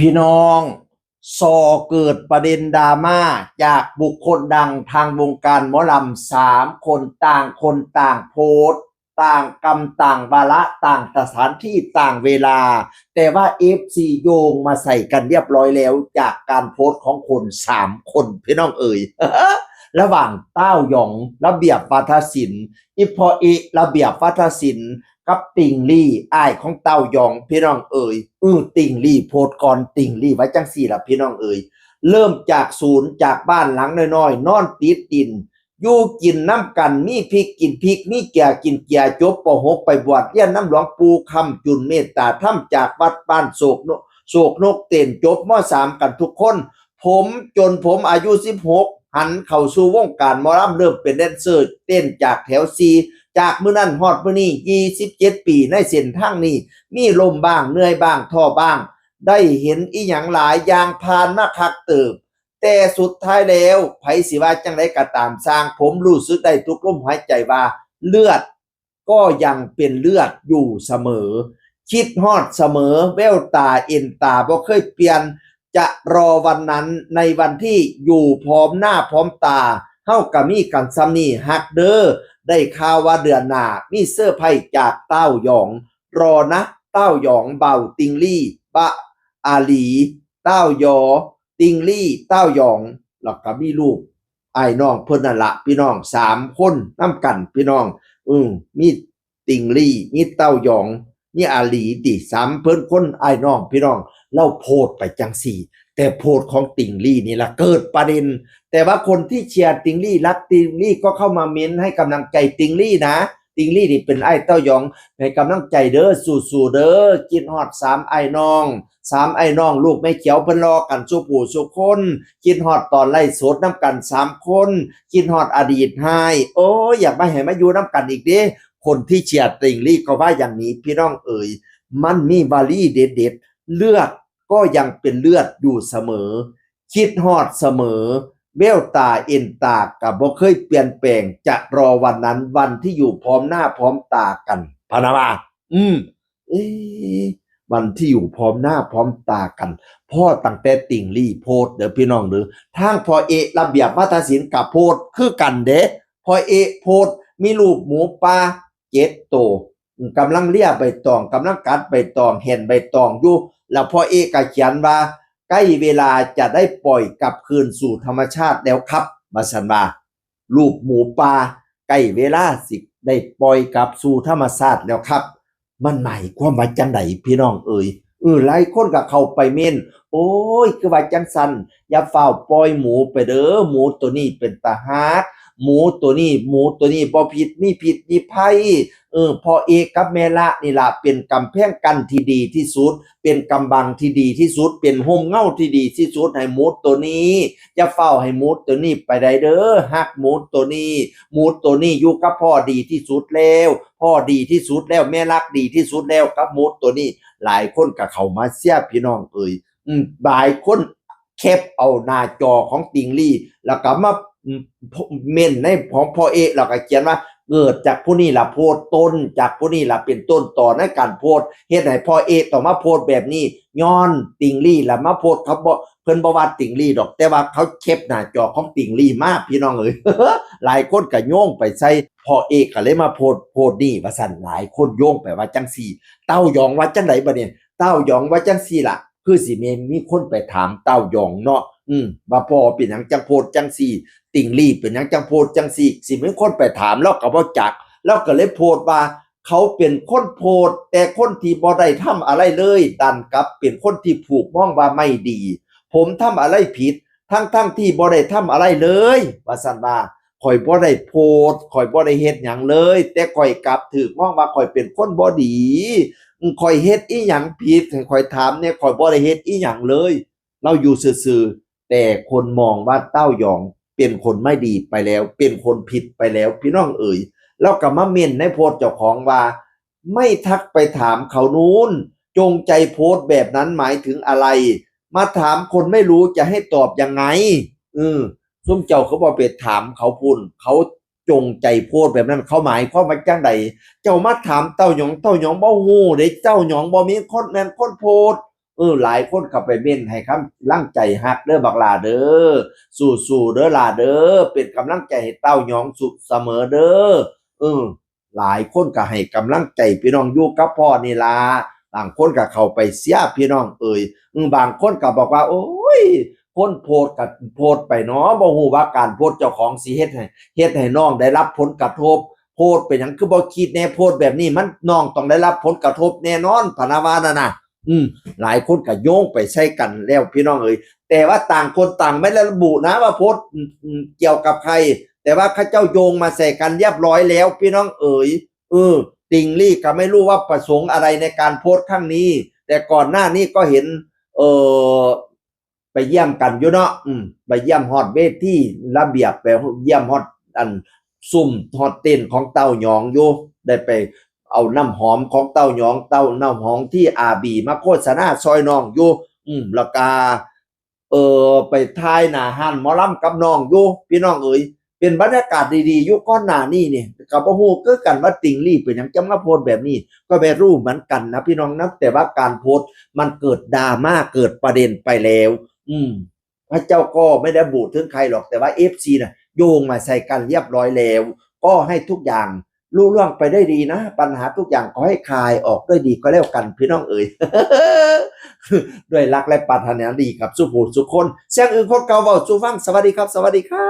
พี่น้องเกิดประเด็นดราม่าจากบุคคลดังทางวงการหมอลำ3 คนคนต่างโพสต์ต่างกรรมต่างวาระต่างสถานที่ต่างเวลาแต่ว่า FC โยงมาใส่กันเรียบร้อยแล้วจากการโพสต์ของคน3 คนพี่น้องเอ่ย ระหว่างเต้าหยองระเบียบวาทศิลป์อิพออิระเบียบวาทศิลป์กับติงลี่อ้ายของเต้าหยองพี่น้องเอ่ยติงลี่โพดก่อนติงลี่ไว้จังสี่ล่ะพี่น้องเอ่ยเริ่มจากศูนย์จากบ้านหลังน้อยๆนอนติดดินอยู่กินน้ำกันมีพริกกินพริกมีเกียกินเกียจบป .6 ไปบวชเรียนน้ำหลวงปู่คำจุนเมตตาถ้ำจากวัดบ้านโศกนกเต้นจบม.3 กันทุกคนผมอายุ16หันเข้าสู่วงการหมอลำเริ่มเป็นแดนเซอร์เต้นจากแถวซีจากมื้อนั้นฮอดมื้อนี้27 ปีในเส้นทางนี้มีลมบ้างเหนื่อยบ้างท้อบ้างได้เห็นอีหยังหลายอย่างผ่านมาคักเติบแต่สุดท้ายแล้วไผสิว่าจังไดก็ตามสร้างผมรู้สึกได้ทุกลมหายใจว่าเลือดก็ยังเป็นเลือดอยู่เสมอคิดฮอดเสมอแววตาเอ็นตาบ่เคยเปลี่ยนจะรอวันนั้นในวันที่อยู่พร้อมหน้าพร้อมตาเฮาก็มีกันซ้ำนี้ฮักเด้อได้ข่าวว่าเดือนหน้ามีเสื้อร์ไผ่จากเต้าหยองรอนะเต้าหยองเบาติงลี่ปะอาหลีเต้าหยอติงลี่เต้าหยองแล้วก็มีลูกไอ้น้องเพิ่นนั่นละพี่น้อง3 คนนํกันพี่น้องมีติงลี่มีเต้าหยองมีอาหลีติ3เพิ่นคนไอ้น้องพี่น้องเล่าโพดไปจังสี่แต่โพดของติงลี่นี่ละเกิดประเด็นแต่ว่าคนที่เชียร์ติงลี่รักติงลี่ก็เข้ามาเม้นให้กำลังใจติงลี่นะติงลี่นี่เป็นไอ้เต้ายองให้กำลังใจเด้อสู้ๆเด้อกินฮอด3 ไอ้น้อง3 ไอ้น้องลูกแม่เขียวเพิ่นรอกันสู้ผู้สู้คนกินฮอดตอนไล่สดน้ำกัน3 คนกินฮอดอดีตให้โอ้ยอยากมาให้มาอยู่น้ำกันอีกเด้คนที่เชียร์ติงลี่ก็ว่าอย่างนี้พี่น้องเอ๋ยมันมีวลีเด็ดๆเลือดก็ยังเป็นเลือดอยู่เสมอคิดฮอดเสมอแววตาเอ็นตากับบ่เคยเปลี่ยนแปลงจะรอวันนั้นวันที่อยู่พร้อมหน้าพร้อมตากันพะนะว่าเอ๊วันที่อยู่พร้อมหน้าพร้อมตากันพ่อตั้งแต่ติ่งลี่โพดเด้อพี่น้องเด้อทางพอเอะระเบียบวาทศิลป์กับโพดคือกันเด้พอเอะโพดมีรูปหมูป่า7 ตัวกำลังเลียใบตองกำลังกัดใบตองเห็นใบตองอยู่แล้วพอเอะก็เขียนว่าใกล้เวลาจะได้ปล่อยกลับคืนสู่ธรรมชาติแล้วครับมาสันว่ารูปหมูป่าใกล้เวลาสิได้ปล่อยกลับสู่ธรรมชาติแล้วครับมันหมายความว่าจังไดพี่น้องเอ่ยหลายคนก็เข้าไปเม่นโอ้ยคือว่าจังสันอย่าเฝ้าปล่อยหมูไปเด้อหมูตัวนี้เป็นตาฮักหมูตัวนี้บ่ผิดมีผิดมีภัยพอเอกกับแม่ละนี่ล่ะเป็นกำแพงกั้นที่ดีที่สุดเป็นกำบังที่ดีที่สุดเป็นห่มเงาที่ดีที่สุดให้หมูตัวนี้อย่าเฝ้าให้หมูตัวนี้ไปได้เด้อฮักหมูตัวนี้อยู่กับพ่อดีที่สุดแล้วพ่อดีที่สุดแล้วแม่รักดีที่สุดแล้วกับหมูตัวนี้หลายคนก็เข้ามาเสียพี่น้องเอ่ยหลายคนแคปเอาหน้าจอของติงลี่แล้วก็มาเม่นในของพ่อเอะแล้วก็เขียนว่าเกิดจากผู้นี้ล่ะโพดต้นจากผู้นี้ล่ะเป็นต้นต่อในการโพดเฮ็ดให้พ่อเอะต้องมาโพดแบบนี้ย้อนติงลี่ล่ะมาโพดเขาบ่เพิ่นบ่ว่าติงลี่ดอกแต่ว่าเขาแคปหน้าจอของติงลี่มาพี่น้องเอ้ย หลายคนก็โยงไปใส่พ่อเอกก็เลยมาโพดนี่ว่าซั่นหลายคนโยงไปว่าจังซี่เต้ายองว่าจังไดบัดนี้เต้ายองว่าจังซี่ล่ะคือสิมีคนไปถามเต้ายองเนาะว่าพ่อเป็นหยังจังโพดจังซี่ติงลี่เป็นหยังจังโพดจังซี่สิมีคนไปถามแล้วก็บ่จักแล้วก็เลยโพดว่าเขาเป็นคนโพดแต่คนที่บ่ได้ทำอะไรเลยดันกลับเป็นคนที่ผูกมองว่าไม่ดีผมทำอะไรผิดทั้งที่บ่ได้ทำอะไรเลยว่าซั่นว่าข่อยบ่ได้โพดข่อยบ่ได้เฮ็ดหยังเลยแต่ข่อยกลับถูกมองว่าข่อยเป็นคนบ่ดีข่อยเฮ็ดอีหยังผิดให้ข่อยถามเนี่ยข่อยบ่ได้เฮ็ดอีหยังเลยเราอยู่ซื่อๆแต่คนมองว่าเต้ายองเป็นคนไม่ดีไปแล้วเป็นคนผิดไปแล้วพี่น้องเอ๋ยแล้วก็มาเม่นในโพสต์เจ้าของว่าไม่ทักไปถามเขานู้นจงใจโพสต์แบบนั้นหมายถึงอะไรมาถามคนไม่รู้จะให้ตอบยังไงซุ่มเจ้าเขาบ่ไปถามเขาพุ่นเขาจงใจโพสต์แบบนั้นเขาหมายความว่าจังใดเจ้ามาถามเต้าหยองบ่ฮู้เด้เจ้าหยองบ่มีคนแม่นคนโพสต์ หลายคนเข้าไปเม้นให้คำลังใจฮักเด้อบักหลาเด้อสู้ๆเด้อหลาเด้อเป็นกำลังใจให้เต้ายองสุขเสมอเด้อหลายคนก็ให้กำลังใจพี่น้องอยู่กับพ่อนี่ล่ะบางคนก็เข้าไปเสียพี่น้องบางคนก็บอกว่าโอ้ยคนโพสต์ก็โพสต์ไปเนาะบ่ฮู้ว่าการโพสต์เจ้าของสิเฮ็ดให้น้องได้รับผลกระทบโพสต์เป็นหยังคือบ่คิดแน่โพสต์แบบนี้มันน้องต้องได้รับผลกระทบแน่นอนพะนะว่านั่นน่ะหลายคนก็โยงไปใช้กันแล้วพี่น้องแต่ว่าต่างคนต่างไม่ได้ระบุนะว่าโพสต์เกี่ยวกับใครแต่ว่าเขาเจ้าโยงมาใส่กันเรียบร้อยแล้วพี่น้องติงลี่ก็ไม่รู้ว่าประสงค์อะไรในการโพสต์ครั้งนี้แต่ก่อนหน้านี้ก็เห็นไปเยี่ยมกันอยู่เนาะไปเยี่ยมฮอดเวทีระเบียบไปเยี่ยมฮอดอันซุ่มฮอดเต้นของเต้าหยองอยู่ได้ไปเอาน้ำหอมของเต้าหยองน้ำหอมที่อาบีมาโฆษณาซอยน้องอยู่แล้วก็ไปถ่ายหน้าห้านหมอลำกับน้องอยู่พี่น้องเป็นบรรยากาศดีๆอยู่ก่อนหน้านี้นี่ก็บ่ฮู้คือกันว่าติงลี่เป็นหยังจะมาโพสต์แบบนี้ก็ไม่รู้เหมือนกันนะพี่น้องนะแต่ว่าการโพสต์มันเกิดดราม่าเกิดประเด็นไปแล้วพระเจ้าก็ไม่ได้บูดถึงใครหรอกแต่ว่า FC น่ะโยงมาใส่กันเรียบร้อยแล้วก็ให้ทุกอย่างลุล่วงไปได้ดีนะปัญหาทุกอย่างขอให้คลายออกด้วยดีก็แล้วกันพี่น้องด้วยรักและปรารถนาดีกับสุขูสุคนเสียงอื่นคนเก่าเว้าสู่ฟังสวัสดีครับสวัสดีครับ